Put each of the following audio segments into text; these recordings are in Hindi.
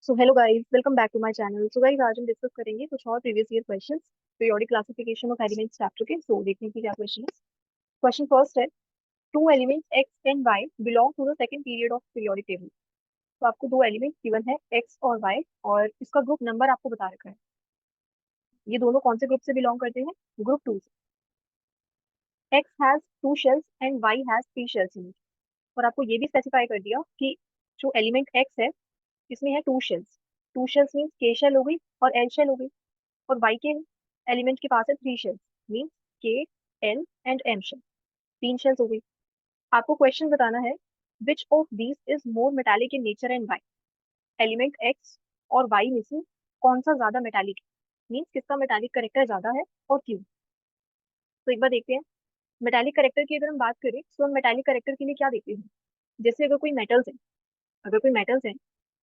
So hello guys, welcome back to my channel. So guys, आज हम डिस्कस करेंगे कुछ और previous year questions periodic classification of elements chapter के। सो देखने की क्या क्वेश्चन है। क्वेश्चन फर्स्ट है, two elements X and Y belong to the second period of periodic table. तो आपको दो एलिमेंट्स गिवन है एक्स और वाई, और इसका ग्रुप नंबर आपको बता रखा है। ये दोनों कौन से ग्रुप से बिलोंग करते हैं? ग्रुप टू से। X has two shells and Y has three shells in it. और आपको ये भी स्पेसिफाई कर दिया कि जो एलिमेंट एक्स है इसमें है two shells. Two shells means के शेल हो गई और एल शेल हो गई, और वाई के एलिमेंट के पास है three shells, means K, L and M shell. तीन शेल्स हो गई। आपको क्वेश्चन बताना है, which of these is more metallic in nature and Y. Element X और वाई में से कौन सा ज्यादा मेटालिक है, मीन्स किसका मेटालिक करेक्टर ज्यादा है और क्यों। तो एक बार देखते हैं। मेटालिक करेक्टर की अगर हम बात करें तो हम मेटालिक करेक्टर के लिए क्या देखते हैं? जैसे अगर कोई मेटल्स है, अगर कोई मेटल्स है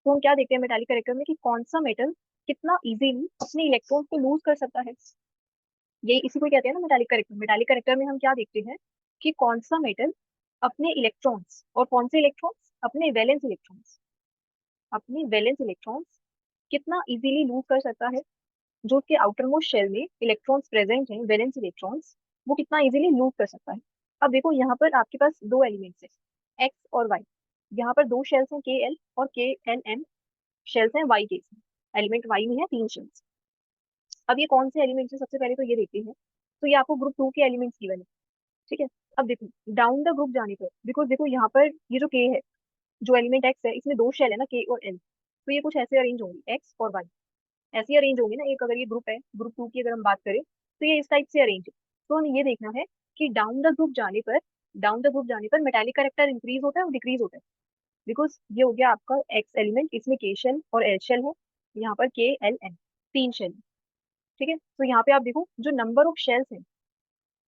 तो हम क्या देखते हैं मेटालिक करेक्टर में, कि कौन सा मेटल कितना इजीली अपने इलेक्ट्रॉन को लूज कर सकता है। ये इसी को कहते हैं ना मेटालिक करेक्टर। मेटालिक करेक्टर में हम क्या देखते हैं कि कौन सा मेटल अपने इलेक्ट्रॉन्स, और कौन से इलेक्ट्रॉन्स, अपने वैलेंस इलेक्ट्रॉन्स, अपने वैलेंस इलेक्ट्रॉन्स कितना इजीली लूज कर सकता है। जो उसके आउटर मोस्ट शेल में इलेक्ट्रॉन्स प्रेजेंट हैं, वैलेंस इलेक्ट्रॉन्स, वो कितना इजीली लूज कर सकता है। अब देखो, यहाँ पर आपके पास दो एलिमेंट्स है एक्स और वाई। यहाँ पर दो शेल्स हैं के एल और के एल एम शेल्स हैं वाई के। एलिमेंट वाई में है तीन शेल्स। अब ये कौन से एलिमेंट्स है, सबसे पहले तो ये देखते हैं। तो ये आपको ग्रुप टू के एलिमेंट्स गिवन है, ठीक है। अब देखो, डाउन द ग्रुप जाने पर, बिकॉज देखो यहाँ पर ये जो के है, जो एलिमेंट एक्स है, इसमें दो शेल है ना, के और एल। तो ये कुछ ऐसे अरेंज होंगे, एक्स और वाई ऐसे ही अरेंज होंगे ना। एक अगर ये ग्रुप है, ग्रुप टू की अगर हम बात करें तो ये इस टाइप से अरेंज है। तो हमें ये देखना है कि डाउन द ग्रुप जाने पर, डाउन द ग्रुप जाने पर मेटालिक करेक्टर इंक्रीज होता है और डिक्रीज होता है। बिकॉज ये हो गया आपका एक्स एलिमेंट, इसमें के शेल और एल शेल है। यहाँ पर के एल एन तीन शेल, ठीक है। तो यहाँ पे आप देखो, जो नंबर ऑफ शेल्स है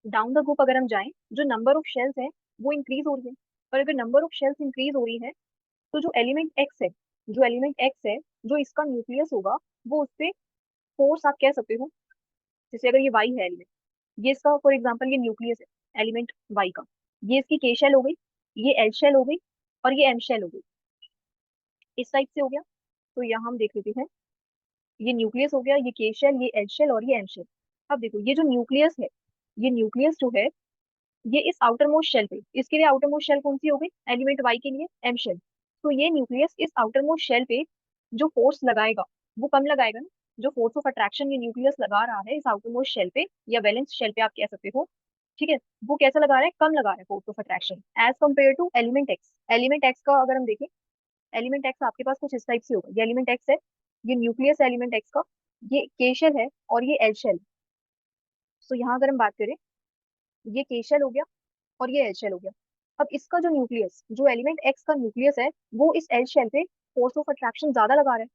डाउन द ग्रुप अगर हम जाएं, जो नंबर ऑफ शेल्स है वो इंक्रीज हो रही है। और अगर नंबर ऑफ शेल्स इंक्रीज हो रही है तो जो एलिमेंट एक्स है, जो एलिमेंट एक्स है, जो इसका न्यूक्लियस होगा, वो उस पे फोर्स आप कह सकते हो। जैसे अगर ये वाई है एलिमेंट, ये इसका फॉर एग्जांपल ये न्यूक्लियस है एलिमेंट वाई का, ये इसकी के शेल हो गई, ये एल शेल हो गई, और ये एम शेल हो गई। इस टाइप से हो गया। तो यहाँ हम देख लेते हैं, ये न्यूक्लियस हो गया, ये के शेल, ये एल शेल और ये एम शेल। अब देखो, ये जो न्यूक्लियस है, ये न्यूक्लियस जो है, ये इस आउटर मोस्ट शेल पे, इसके लिए आउटर मोस्ट शेल कौन सी हो गई एलिमेंट वाई के लिए? M shell. तो ये न्यूक्लियस इस आउटर मोस्ट शेल पे जो फोर्स लगाएगा वो कम लगाएगा ना। जो फोर्स ऑफ अट्रैक्शन ये न्यूक्लियस लगा रहा है इस आउटर मोस्ट शेल पे या वैलेंस शेल पे आप कह सकते हो, ठीक है, वो कैसा लगा रहा है? कम लगा रहा है force of attraction as compare to element X. Element X का अगर हम देखें, एलिमेंट एक्स आपके पास कुछ इस टाइप से होगा। ये एलिमेंट एक्स है, ये न्यूक्लियस एलिमेंट एक्स का, ये के शेल है और ये एल शेल। तो यहाँ अगर हम बात करें, ये के शेल हो गया और ये एल शेल हो गया। अब इसका जो न्यूक्लियस, जो एलिमेंट एक्स का न्यूक्लियस है, वो इस एल शेल पे फोर्स ऑफ अट्रैक्शन ज्यादा लगा रहा है।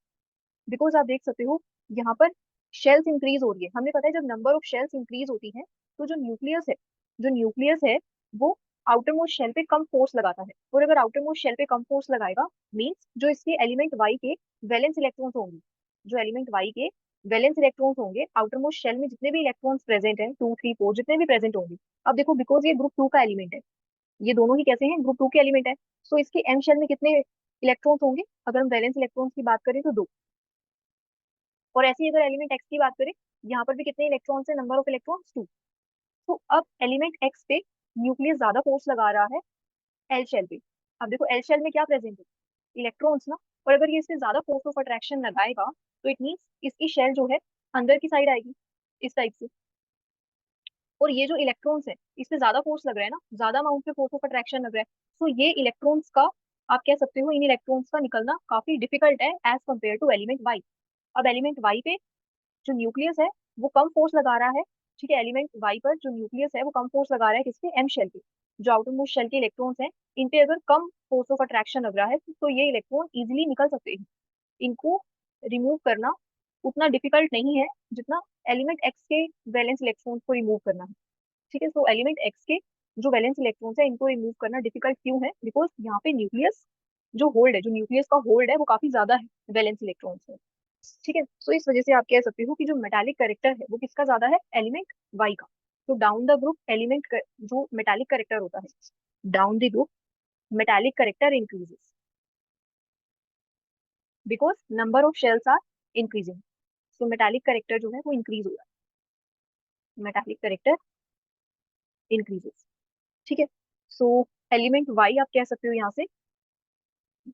बिकॉज आप देख सकते हो यहाँ पर शेल्स इंक्रीज हो रही है। हमें पता है जब नंबर ऑफ शेल्स इंक्रीज होती है तो जो न्यूक्लियस है, जो न्यूक्लियस है वो आउटर मोस्ट शेल पे कम फोर्स लगाता है। और अगर आउटर मोस्ट शेल पे कम फोर्स लगाएगा, मीन्स जो इसके एलिमेंट वाई के वैलेंस इलेक्ट्रॉन्स होंगे, जो एलिमेंट वाई के वैलेंस इलेक्ट्रॉन्स होंगे आउटर मोस्ट शेल में, जितने भी इलेक्ट्रॉन्स प्रेजेंट हैं, टू थ्री फोर जितने भी प्रेजेंट होंगे। अब देखो, बिकॉज ये ग्रुप टू का एलिमेंट है, ये दोनों ही कैसे हैं? ग्रुप टू के एलिमेंट है। तो इसके एम शेल में कितने इलेक्ट्रॉन्स होंगे? अगर हम वैलेंस इलेक्ट्रॉन्स की बात करें तो दो। और ऐसे ही अगर एलिमेंट एक्स की बात करें, यहाँ पर भी कितने इलेक्ट्रॉन्स है? Number of electrons two. तो अब एलिमेंट एक्स पे न्यूक्लियस ज्यादा फोर्स लगा रहा है एल शेल पे। अब देखो, एल शेल में क्या प्रेजेंट है? इलेक्ट्रॉन्स ना। और अगर ये इससे ज्यादा फोर्स ऑफ अट्रैक्शन लगाएगा तो इट मीन्स इसकी शेल जो है अंदर की साइड आएगी, इस टाइप से। और ये जो इलेक्ट्रॉन्स है, इस पे ज्यादा फोर्स लग रहा है ना, ज्यादा अमाउंट पे फोर्स ऑफ अट्रैक्शन लग रहा है। तो ये इलेक्ट्रॉन्स का, आप कह सकते हो इन इलेक्ट्रॉन्स का निकलना काफी डिफिकल्ट है as compare to element Y. अब एलिमेंट वाई पे जो न्यूक्लियस है वो कम फोर्स लगा रहा है, ठीक है। एलिमेंट वाई पर जो न्यूक्लियस है वो कम फोर्स लगा रहा है किसपे? एम शेल पे। जो आउटर मोस्ट शेल के इलेक्ट्रॉन्स हैं, इन पे अगर कम फोर्स ऑफ अट्रैक्शन लग रहा है तो ये इलेक्ट्रॉन इजिली निकल सकते हैं। इनको रिमूव करना उतना डिफिकल्ट नहीं है जितना एलिमेंट एक्स के वैलेंस इलेक्ट्रॉन्स को रिमूव करना है, ठीक है। तो एलिमेंट एक्स के जो वैलेंस इलेक्ट्रॉन्स है इनको रिमूव करना डिफिकल्ट क्यों है? बिकॉज यहाँ पे न्यूक्लियस जो होल्ड है, जो न्यूक्लियस का होल्ड है वो काफी ज्यादा है वैलेंस इलेक्ट्रॉन्स में, ठीक है। तो इस वजह से आप कह सकते हो कि जो मेटालिक करेक्टर है वो किसका ज्यादा है? एलिमेंट वाई का। तो डाउन द ग्रुप एलिमेंट जो मेटालिक करेक्टर होता है, down the group metallic character increases. Because number of shells are increasing. So metallic character जो है वो इंक्रीज हो रहा है, मेटालिक करेक्टर इंक्रीजेस। ठीक है। सो एलिमेंट वाई आप कह सकते हो यहाँ से,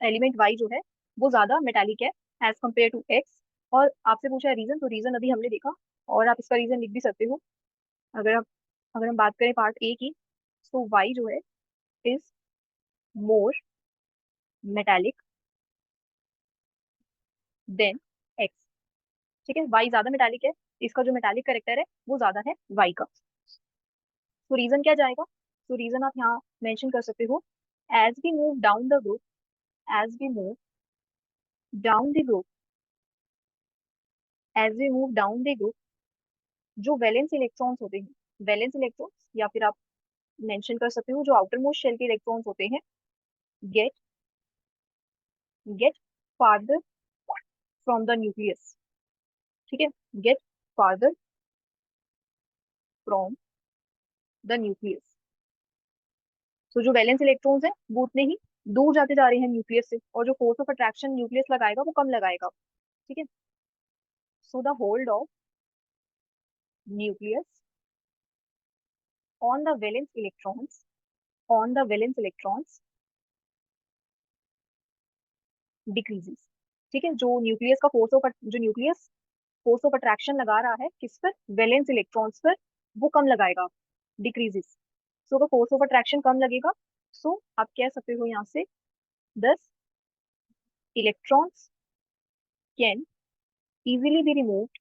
एलिमेंट वाई जो है वो ज्यादा मेटालिक है एज कम्पेयर टू एक्स। और आपसे पूछा है रीजन, तो रीजन अभी हमने देखा, और आप इसका रीजन लिख भी सकते हो। अगर आप अगर हम बात करें पार्ट ए की, तो वाई जो है is more metallic than X. ठीक है, वाई ज्यादा मेटालिक है, इसका जो मेटालिक करेक्टर है वो ज्यादा है वाई का। तो रीजन क्या जाएगा? तो रीजन आप यहाँ मेंशन कर सकते हो, as we move down the group, as we move down the group, as we move down the group, जो वैलेंस इलेक्ट्रॉन्स होते हैं, वैलेंस इलेक्ट्रॉन्स, या फिर आप मेंशन कर सकते हो जो आउटर मोस्ट शेल के इलेक्ट्रॉन्स होते हैं, get get farther from the nucleus. ठीक है, get farther from the nucleus. तो जो वैलेंस इलेक्ट्रॉन्स हैं वो उतने ही दूर जाते जा रहे हैं न्यूक्लियस से, और जो फोर्स ऑफ अट्रैक्शन न्यूक्लियस लगाएगा वो कम लगाएगा। ठीक है। So the hold of nucleus on the valence electrons, on the valence electrons decreases. ठीक है, जो न्यूक्लियस का फोर्स ऑफ, जो न्यूक्लियस फोर्स ऑफ अट्रैक्शन लगा रहा है किस पर, वैलेंस इलेक्ट्रॉन्स पर, वो कम लगाएगा, डिक्रीजेस। सो अगर फोर्स ऑफ अट्रैक्शन कम लगेगा, सो आप कह सकते हो यहाँ से 10 electrons can easily be removed,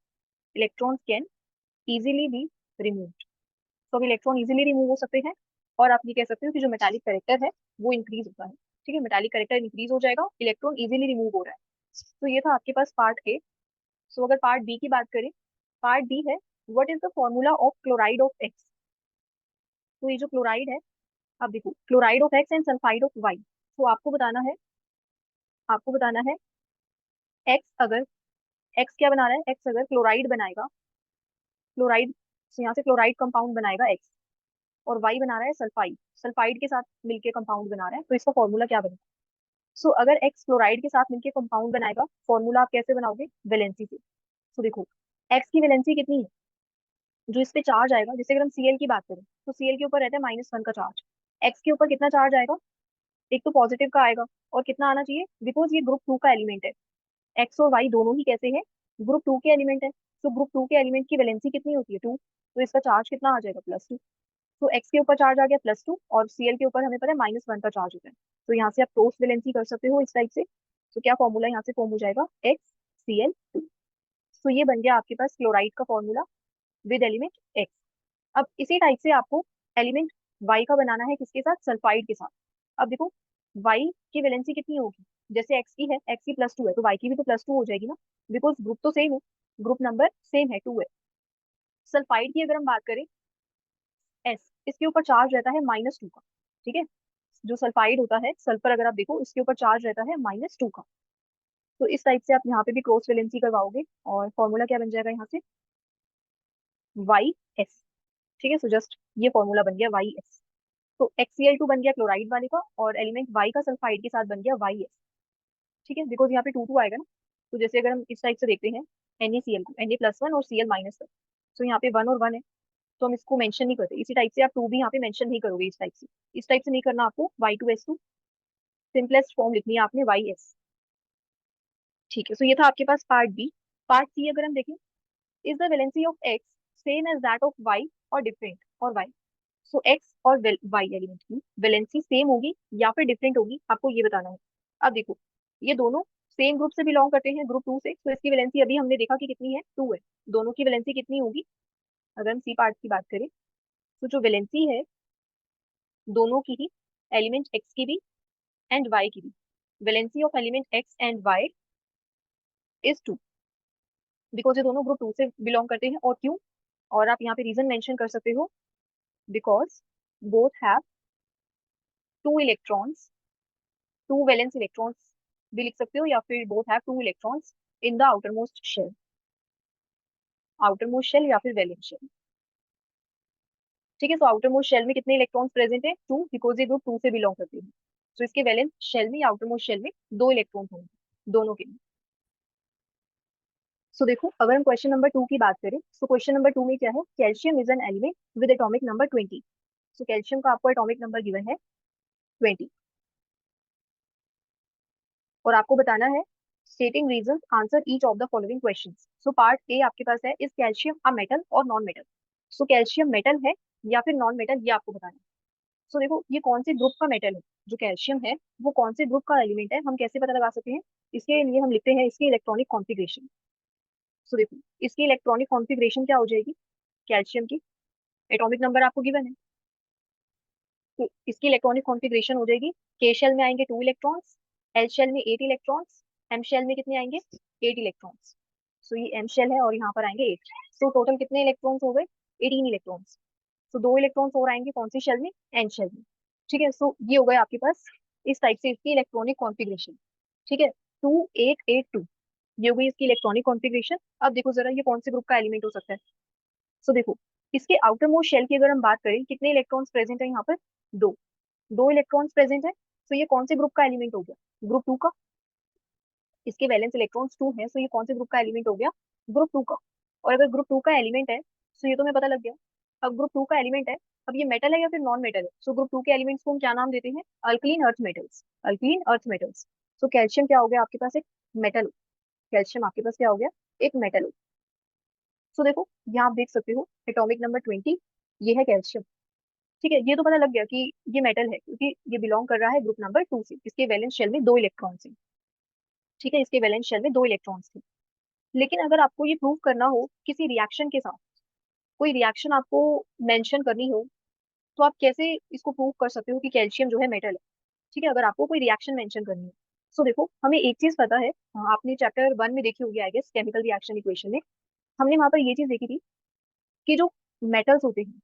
electrons can easily be removed. तो अब इलेक्ट्रॉन इजीली रिमूव हो सकते हैं, और आप ये कह सकते हो कि जो मेटालिक करेक्टर है वो इंक्रीज होता है। ठीक है, मेटालिक करेक्टर इंक्रीज हो जाएगा, इलेक्ट्रॉन इजीली रिमूव हो रहा है। तो ये था आपके पास पार्ट ए। सो अगर पार्ट बी की बात करें, पार्ट बी है, what is the formula of chloride of X. तो ये जो क्लोराइड है, अब देखो, chloride of X and sulphide of Y. तो आपको बताना है, आपको बताना है एक्स अगर, एक्स क्या बना रहा है, एक्स अगर क्लोराइड बनाएगा, क्लोराइड, यहाँ से क्लोराइड कंपाउंड बनाएगा एक्स, और वाई बना रहा है सल्फाइड, सल्फाइड के साथ मिलके कंपाउंड बना रहा है, तो इसका फॉर्मूला क्या बनेगा? सो अगर एक्स क्लोराइड के साथ मिलके कंपाउंड बनाएगा, फॉर्मूला आप कैसे बनाओगे? वैलेंसी से। तो देखो, एक्स की वैलेंसी कितनी है, जो इस पे चार्ज आएगा, जैसे अगर हम सीएल की बात करें, तो सीएल के ऊपर रहता है -1 का चार्ज, एक्स के ऊपर कितना चार्ज आएगा? एक तो पॉजिटिव का आएगा, और कितना आना चाहिए, बिकॉज ये ग्रुप 2 का एलिमेंट है, एक्स और वाई दोनों ही कैसे हैं, ग्रुप 2 के एलिमेंट है। तो ग्रुप 2 के एलिमेंट की वैलेंसी कितनी होती है? 2। तो इसका चार्ज कितना आ जाएगा? +2। तो एक्स के ऊपर चार्ज आ गया +2, और सीएल के ऊपर हमें पता है -1 का चार्ज होता है। तो यहाँ से आप क्रॉस वैलेंसी कर सकते हो इस टाइप से। तो क्या फॉर्मूला यहाँ से फॉर्म हो जाएगा? XCl2। तो ये बन गया आपके पास क्लोराइड का फॉर्मूला विद एलिमेंट एक्स। अब इसी टाइप से आपको एलिमेंट वाई का बनाना है, किसके साथ? सल्फाइड के साथ। अब देखो, वाई की वैलेंसी कितनी होगी, जैसे एक्स की है, एक्स की +2 है, तो वाई की भी तो +2 हो जाएगी ना, बिकॉज ग्रुप तो सेम है, ग्रुप नंबर सेम है, 2 है। सल्फाइड की अगर हम बात करें, एस, इसके ऊपर चार्ज रहता है -2 का। ठीक है, जो सल्फाइड होता है, सल्फर अगर आप देखो, इसके ऊपर चार्ज रहता है -2 का। तो इस टाइप से आप यहाँ पे भी क्रॉस वैलेंसी करवाओगे, और फॉर्मूला क्या बन जाएगा यहाँ से? YS। ठीक है, सो जस्ट ये फॉर्मूला बन गया YS। तो HCl2 बन गया क्लोराइड वाले का, और एलिमेंट वाई का सल्फाइड के साथ बन गया YS। ठीक है, बिकॉज यहाँ पे 2 आएगा ना। तो जैसे अगर हम इस टाइप से देखते हैं, NaCl को, Na+1 और Cl-1, तो यहाँ पे 1 और 1 है, तो हम इसको मेंशन नहीं करते। इसी टाइप से आप 2 भी यहाँ पे मेंशन नहीं करोगे, इस टाइप से, इस टाइप से नहीं करना आपको। Y2S2 सिंपलेस्ट फॉर्म लिखनी है आपने, YS। ठीक है, सो ये था आपके पास पार्ट बी। पार्ट सी अगर हम देखें, is the valency of X same as that of Y और डिफरेंट, और वाई। सो एक्स और वाई एलिमेंट की वैलेंसी सेम होगी या फिर डिफरेंट होगी, आपको ये बताना है। अब देखो, ये दोनों सेम ग्रुप से बिलोंग करते हैं, ग्रुप 2 से, तो इसकी वैलेंसी अभी हमने देखा कि कितनी है? 2 है। दोनों की वैलेंसी कितनी होगी? अगर हम सी पार्ट की बात करें, तो जो वैलेंसी है दोनों की ही, एलिमेंट एक्स की भी एंड वाई की भी, valency of element X and Y is 2, because ये दोनों ग्रुप 2 से बिलोंग करते हैं। और क्यों? और आप यहाँ पे रीजन मेंशन कर सकते हो, because both have 2 electrons, 2 valence electrons भी लिख सकते हो, या फिर both have 2 electrons in the outer most shell, outer most shell या फिर वैलेंस शेल। ठीक है, तो आउटर मोस्ट शेल में कितने इलेक्ट्रॉन्स प्रेजेंट है? 2, बिकॉज ये ग्रुप 2 से बिलोंग करते हैं। तो इसके वैलेंस शेल में, आउटर मोस्ट शेल में 2 इलेक्ट्रॉन होंगे दोनों के। सो देखो, अगर हम क्वेश्चन नंबर 2 की बात करें, सो क्वेश्चन नंबर 2 में क्या है, calcium is an element with atomic number 20। So calcium का आपको एटॉमिक नंबर गिवन है 20, और आपको बताना है स्टेटिंग reasons answer each of the following questions. So part A आपके पास है, इज कैल्शियम अ मेटल और non metal. So calcium metal है या फिर नॉन मेटल, ये आपको बताना है। सो देखो, ये कौन से ग्रुप का मेटल है, जो कैल्शियम है वो कौन से ग्रुप का एलिमेंट है, हम कैसे पता लगा सकते हैं। इसके लिए हम लिखते हैं इसकी इलेक्ट्रॉनिक कॉन्फ़िगरेशन। सो देखो, इसकी इलेक्ट्रॉनिक कॉन्फ़िगरेशन क्या हो जाएगी, कैल्शियम की एटॉमिक नंबर आपको गिवन है, तो इसकी इलेक्ट्रॉनिक कॉन्फ़िगरेशन हो जाएगी, के शेल में आएंगे 2 इलेक्ट्रॉन्स, एल शेल में 8 इलेक्ट्रॉन्स, एम शेल में कितने आएंगे, 8 इलेक्ट्रॉन्स। सो ये एम शेल है और यहाँ पर आएंगे 8। सो टोटल कितने इलेक्ट्रॉन्स हो गए, 18 इलेक्ट्रॉन्स। सो 2 इलेक्ट्रॉन्स और आएंगे कौन सी शेल में, एन शेल में। ठीक है, सो ये हो गए आपके पास इस टाइप से इसकी इलेक्ट्रॉनिक कॉन्फ़िगरेशन। ठीक है, 2882, ये हो गई इसकी इलेक्ट्रॉनिक कॉन्फ़िगरेशन। अब देखो जरा, ये कौन से ग्रुप का एलिमेंट हो सकता है। सो देखो, इसके आउटर मोस्ट शेल की अगर हम बात करें, कितने इलेक्ट्रॉन्स प्रेजेंट है यहाँ पर, दो। 2 इलेक्ट्रॉन्स प्रेजेंट है, तो ये कौन से ग्रुप का एलिमेंट हो गया, ग्रुप 2 का। इसके वैलेंस इलेक्ट्रॉन्स 2 है, सो ये कौन से ग्रुप का एलिमेंट हो गया, ग्रुप 2 का। और अगर ग्रुप 2 का एलिमेंट है, सो ये तो हमें पता लग गया। अब ग्रुप 2 का एलिमेंट है, अब ये मेटल है या फिर नॉन मेटल है। सो ग्रुप 2 के एलिमेंट्स को हम क्या नाम देते हैं, alkaline earth metals, alkaline earth metals. So calcium क्या हो गया आपके पास, एक मेटल। कैल्शियम आपके पास क्या हो गया, एक मेटल। सो देखो, यहाँ आप देख सकते हो एटॉमिक नंबर 20, ये है कैल्शियम। ठीक है, ये तो पता लग गया कि ये मेटल है, क्योंकि ये बिलोंग कर रहा है ग्रुप नंबर 2 से। इसके वैलेंस शेल में 2 इलेक्ट्रॉन थे। ठीक है, इसके वैलेंस शेल में 2 इलेक्ट्रॉन्स थे। लेकिन अगर आपको ये प्रूव करना हो किसी रिएक्शन के साथ, कोई रिएक्शन आपको मेंशन करनी हो, तो आप कैसे इसको प्रूव कर सकते हो कि कैल्शियम जो है मेटल है। ठीक है, अगर आपको कोई रिएक्शन मेंशन करनी है। सो देखो, हमें एक चीज पता है, आपने चैप्टर 1 में देखी होगी I guess, chemical reaction equation में। हमने वहां पर ये चीज देखी थी कि मेटल्स होते हैं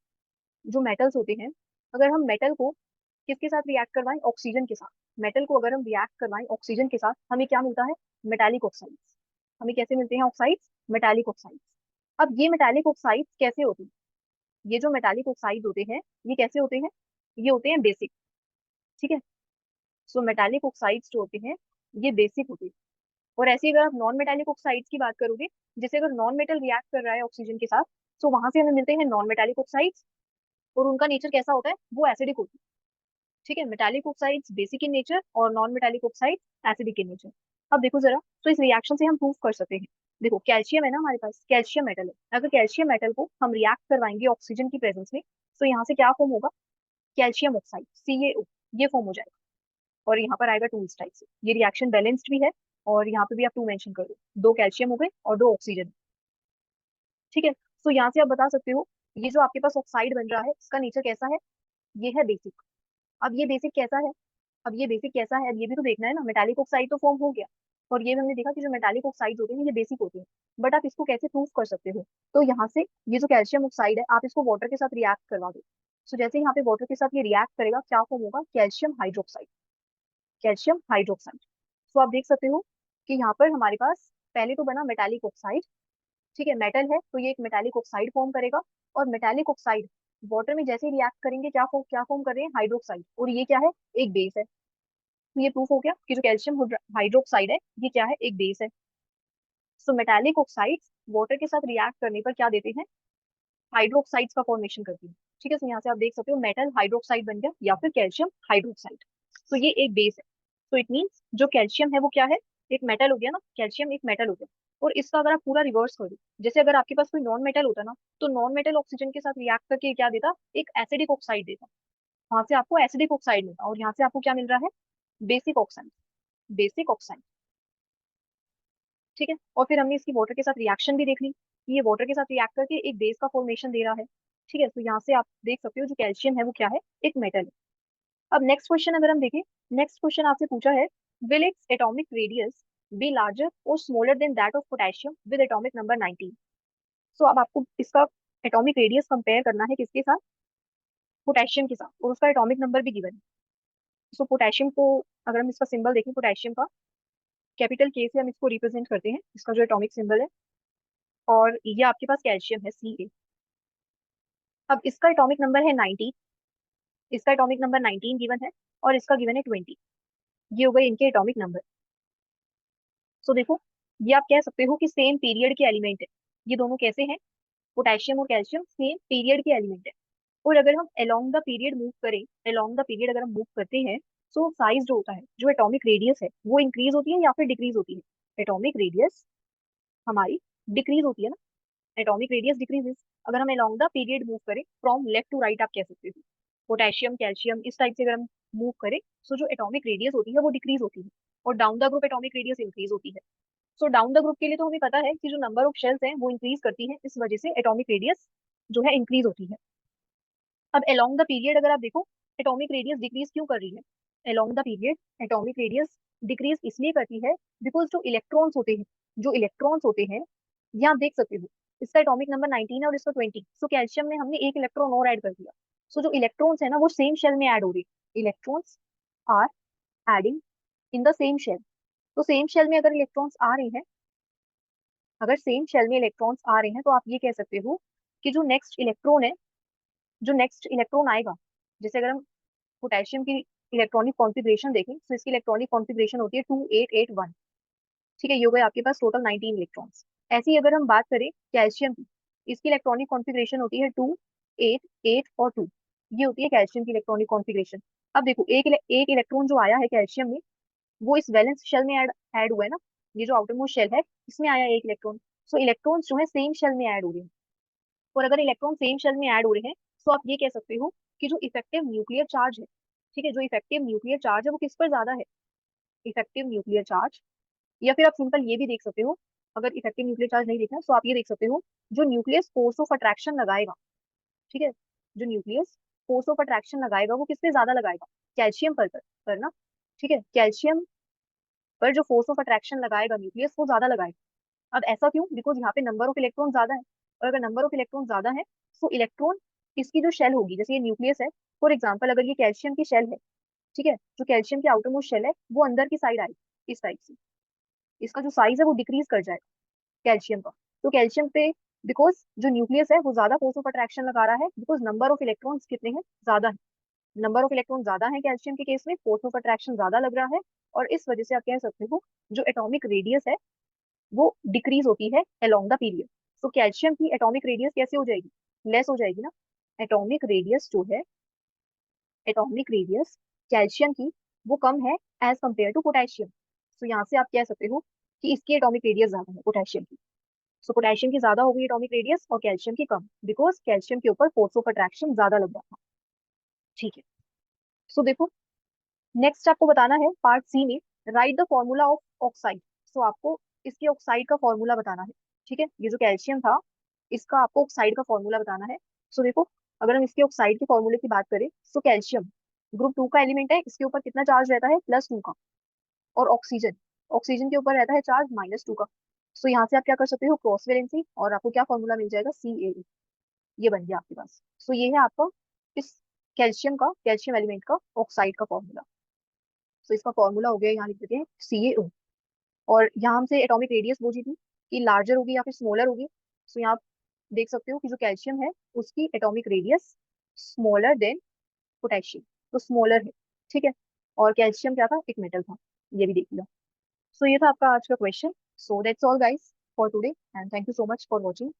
जो मेटल्स होते हैं, अगर हम मेटल को किसके साथ रिएक्ट करवाएं, ऑक्सीजन के साथ। मेटल को अगर हम रिएक्ट करवाएं ऑक्सीजन के साथ, हमें क्या मिलता है, मेटालिक ऑक्साइड्स। हमें कैसे मिलते हैं ऑक्साइड्स, मेटालिक ऑक्साइड्स। अब ये मेटालिक ऑक्साइड्स कैसे होते हैं, ये जो मेटालिक ऑक्साइड होते हैं, ये कैसे होते हैं, ये होते हैं बेसिक। ठीक है, सो मेटालिक ऑक्साइड्स जो होते हैं, ये बेसिक होते हैं। और ऐसे ही अगर आप नॉन मेटालिक ऑक्साइड्स की बात करोगे, जैसे अगर नॉन मेटल रिएक्ट कर रहा है ऑक्सीजन के साथ, तो वहां से हमें मिलते हैं नॉन मेटालिक ऑक्साइड्स, और उनका नेचर कैसा होता है, वो एसिडिक होता है। ठीक है, metallic oxides basic in nature और non metallic oxide acidic in nature. अब देखो जरा, तो इस रिएक्शन से हम प्रूव कर सकते हैं। देखो, कैल्शियम है ना हमारे पास, कैल्शियम मेटल है। अगर कैल्शियम मेटल को हम रिएक्ट करवाएंगे ऑक्सीजन की प्रेजेंस में, तो यहाँ से क्या फॉर्म होगा, कैल्शियम ऑक्साइड, CaO, ये फॉर्म हो जाएगा। और यहाँ पर आएगा 2 इस टाइप से। ये रिएक्शन बैलेंस्ड भी है, और यहाँ पे भी आप 2 मेंशन कर दो, 2 कैल्शियम हो गए और 2 ऑक्सीजन। ठीक है, तो यहाँ से आप बता सकते हो ये जो आपके पास ऑक्साइड बन रहा है, इसका नेचर कैसा है, ये है बेसिक। अब ये बेसिक कैसा है, अब ये बेसिक कैसा है, अब ये भी तो देखना है ना। मेटालिक ऑक्साइड तो फॉर्म हो गया, और ये भी हमने देखा कि जो मेटालिक ऑक्साइड होते हैं ये बेसिक होते हैं। बट आप इसको कैसे प्रूव कर सकते हो, तो यहाँ से ये जो कैल्शियम ऑक्साइड है, आप इसको वाटर के साथ रिएक्ट करवा दो। सो जैसे यहाँ पे वाटर के साथ ये रिएक्ट करेगा, क्या फॉर्म होगा, कैल्शियम हाइड्रोक्साइड, कैल्शियम हाइड्रोक्साइड। तो आप देख सकते हो कि यहाँ पर हमारे पास पहले तो बना मेटालिक ऑक्साइड। ठीक है, मेटल है तो ये एक मेटालिक ऑक्साइड फॉर्म करेगा, और मेटालिक ऑक्साइड वाटर में जैसे ही रिएक्ट करेंगे, क्या फॉर्म कर रहे हैं, हाइड्रोक्साइड, और ये क्या है, एक बेस है। तो ये प्रूफ हो गया कि जो कैल्शियम हाइड्रोक्साइड है, ये क्या है, एक बेस है। सो मेटालिक ऑक्साइड्स वाटर के साथ रिएक्ट करने पर क्या देते हैं, हाइड्रोक्साइड्स का फॉर्मेशन करती है। ठीक है, तो यहाँ से आप देख सकते हो मेटल हाइड्रोक्साइड बन गया, या फिर कैल्शियम हाइड्रोक्साइड। तो ये एक बेस है। तो इट मीन्स जो कैल्शियम है वो क्या है, एक मेटल हो गया ना, कैल्शियम एक मेटल हो गया। और इसका अगर आप पूरा रिवर्स कर दो, जैसे अगर आपके पास कोई नॉन मेटल होता ना, तो नॉन मेटल ऑक्सीजन के साथ रिएक्ट करके क्या देता, एक एसिडिक ऑक्साइड देता। वहां से आपको एसिडिक ऑक्साइड मिलता, और यहाँ से आपको क्या मिल रहा है, बेसिक ऑक्साइड, बेसिक ऑक्साइड। ठीक है, और फिर हमने इसकी वाटर के साथ रिएक्शन भी देख ली कि ये वाटर के साथ रिएक्ट करके एक बेस का फॉर्मेशन दे रहा है। ठीक है, तो यहाँ से आप देख सकते हो जो कैल्शियम है वो क्या है, एक मेटल है। अब नेक्स्ट क्वेश्चन अगर हम देखें, नेक्स्ट क्वेश्चन आपसे पूछा है, will its atomic radius be larger और smaller than that of potassium with atomic number 19। So अब आपको इसका एटॉमिक रेडियस कंपेयर करना है किसके साथ, पोटेशियम के साथ, और उसका एटॉमिक नंबर भी गिवन है। सो पोटेशियम को अगर हम इसका सिंबल देखें, पोटेशियम का कैपिटल K से हम इसको रिप्रेजेंट करते हैं, इसका जो एटॉमिक सिंबल है। और ये आपके पास कैल्शियम है, Ca। अब इसका एटॉमिक नंबर है 19, इसका एटॉमिक नंबर 19 गिवन है, और इसका गिवन है 20। ये हो गए इनके एटॉमिक नंबर। सो देखो, ये आप कह सकते हो कि सेम पीरियड के एलिमेंट है। ये दोनों कैसे हैं? पोटेशियम और कैल्शियम सेम पीरियड के एलिमेंट है। और अगर हम अलोंग द पीरियड मूव करें, अलोंग द पीरियड अगर हम मूव करते हैं, तो साइज जो होता है, जो एटॉमिक रेडियस है, वो इंक्रीज होती है या फिर डिक्रीज होती है? एटॉमिक रेडियस हमारी डिक्रीज होती है ना, एटॉमिक रेडियस डिक्रीजेस। अगर हम अलोंग द पीरियड मूव करें फ्रॉम लेफ्ट टू राइट, आप कह सकते हो पोटेशियम कैल्शियम इस टाइप से अगर हम मूव करें, तो जो एटॉमिक रेडियस होती है वो डिक्रीज होती है, और down the group atomic radius increase होती है। सो डाउन द ग्रुप के लिए तो हमें पता है कि जो नंबर ऑफ शेल्स हैं वो इंक्रीज करती है, इस वजह से एटॉमिक रेडियस जो है इंक्रीज होती है। अब अलोंग द पीरियड अगर आप देखो, एटॉमिक रेडियस डिक्रीज क्यों कर रही है? Along the period atomic radius decrease इसलिए करती है बिकॉज जो इलेक्ट्रॉन्स होते हैं, ये आप देख सकते हो, इसका एटॉमिक नंबर 19 है और इसका 20। सो कैल्शियम में हमने एक इलेक्ट्रॉन और ऐड कर दिया। सो जो इलेक्ट्रॉन्स है ना वो सेम शेल में ऐड हो रही है। Electrons are adding in the same shell. तो सेम शेल में अगर इलेक्ट्रॉन्स आ रहे हैं, अगर सेम शेल में इलेक्ट्रॉन्स आ रहे हैं, तो आप ये कह सकते हो कि जो नेक्स्ट इलेक्ट्रॉन है, जो नेक्स्ट इलेक्ट्रॉन आएगा, जैसे अगर हम पोटेशियम की इलेक्ट्रॉनिक कॉन्फ़िगरेशन देखें, तो इसकी इलेक्ट्रॉनिक कॉन्फ़िगरेशन होती है 2881। ठीक है, ये हो गए आपके पास टोटल 19 इलेक्ट्रॉन्स। ऐसे ही अगर हम बात करें कैल्शियम की, इसकी इलेक्ट्रॉनिक कॉन्फ़िगरेशन होती है 288 और 2। ये होती है कैल्शियम की इलेक्ट्रॉनिक कॉन्फ़िगरेशन। अब देखो, एक इलेक्ट्रॉन जो आया है कैल्शियम में, वो इस वैलेंस शेल में ऐड ऐड हुआ है ना, ये जो आउटर मोस्ट शेल है, इसमें आया एक इलेक्ट्रॉन। सो इलेक्ट्रॉन्स जो है सेम शेल में ऐड हो रहे हैं। और अगर इलेक्ट्रॉन सेम शेल में ऐड हो रहे हैं, तो आप ये कह सकते हो कि जो इफेक्टिव न्यूक्लियर चार्ज है, ठीक है, जो इफेक्टिव न्यूक्लियर चार्ज है वो किस पर ज्यादा है? इफेक्टिव न्यूक्लियर चार्ज, या फिर आप सिंपल ये भी देख सकते हो, अगर इफेक्टिव न्यूक्लियर चार्ज नहीं देखना है, तो आप ये देख सकते हो, जो न्यूक्लियस फोर्स ऑफ अट्रैक्शन लगाएगा, ठीक है, जो न्यूक्लियस फोर्स ऑफ अट्रैक्शन लगाएगा वो किस पे ज्यादा लगाएगा? कैल्शियम पर ना, ठीक है, कैल्शियम पर जो फोर्स ऑफ अट्रैक्शन लगाएगा न्यूक्लियस, वो ज्यादा लगाएगा। अब ऐसा क्यों? बिकॉज यहाँ पे नंबर ऑफ इलेक्ट्रॉन ज्यादा है, और अगर नंबर ऑफ इलेक्ट्रॉन ज्यादा है, तो इलेक्ट्रॉन, इसकी जो शेल होगी, जैसे ये न्यूक्लियस है, फॉर एग्जाम्पल अगर ये कैल्शियम की शेल है, ठीक है, जो कैल्शियम की आउटर मोस्ट शेल है वो अंदर की साइड आई, इस टाइप से, इसका जो साइज है वो डिक्रीज कर जाएगा कैल्शियम का। तो कैल्शियम पे, बिकॉज जो न्यूक्लियस है वो ज्यादा फोर्स ऑफ अट्रैक्शन लगा रहा है, बिकॉज नंबर ऑफ इलेक्ट्रॉन्स कितने हैं? ज्यादा है। नंबर ऑफ इलेक्ट्रॉन ज्यादा है कैल्शियम के केस में, फोर्स ऑफ अट्रैक्शन ज्यादा लग रहा है, और इस वजह से आप कह सकते हो जो एटॉमिक रेडियस है वो डिक्रीज होती है अलोंग द पीरियड। तो कैल्शियम की एटॉमिक रेडियस कैसे हो जाएगी? लेस हो जाएगी ना। एटॉमिक रेडियस जो है, एटॉमिक रेडियस कैल्शियम की, वो कम है एज कंपेयर टू पोटेशियम। तो यहाँ से आप कह सकते हो कि इसकी एटॉमिक रेडियस ज्यादा है पोटेशियम की। सो पोटेशियम की ज्यादा हो गई एटॉमिक रेडियस और कैल्शियम की कम, बिकॉज कैल्शियम के ऊपर फोर्स ऑफ अट्रैक्शन ज्यादा लग रहा था। ठीक है, सो देखो, नेक्स्ट आपको बताना है पार्ट सी में, write the formula of oxide. So आपको इसके ऑक्साइड का फॉर्मूला बताना है। ठीक है, ये जो कैल्शियम था, इसका आपको ऑक्साइड का फॉर्मूला बताना है। सो देखो, अगर हम इसके ऑक्साइड के फॉर्मूले की बात करें, तो कैल्शियम ग्रुप 2 का एलिमेंट है, इसके ऊपर कितना चार्ज रहता है? +2 का। और ऑक्सीजन, ऑक्सीजन के ऊपर रहता है चार्ज -2 का। सो यहाँ से आप क्या कर सकते हो, क्रॉस वैलेंसी, और आपको क्या फॉर्मूला मिल जाएगा? CaO। ये बन गया आपके पास। सो ये है आपका इस कैल्शियम एलिमेंट का ऑक्साइड का फॉर्मूला। सो इसका फॉर्मूला हो गया, यहाँ लिख देते हैं CaO। और यहाँ हमसे एटॉमिक रेडियस पूछी थी कि लार्जर होगी या फिर स्मॉलर होगी। सो यहाँ आप देख सकते हो कि जो कैल्शियम है उसकी atomic radius smaller than potassium, तो स्मॉलर है। ठीक है, और कैल्शियम क्या था? एक मेटल था, ये भी देख लिया। सो ये था आपका आज का question. So that's all guys for today, and thank you so much for watching.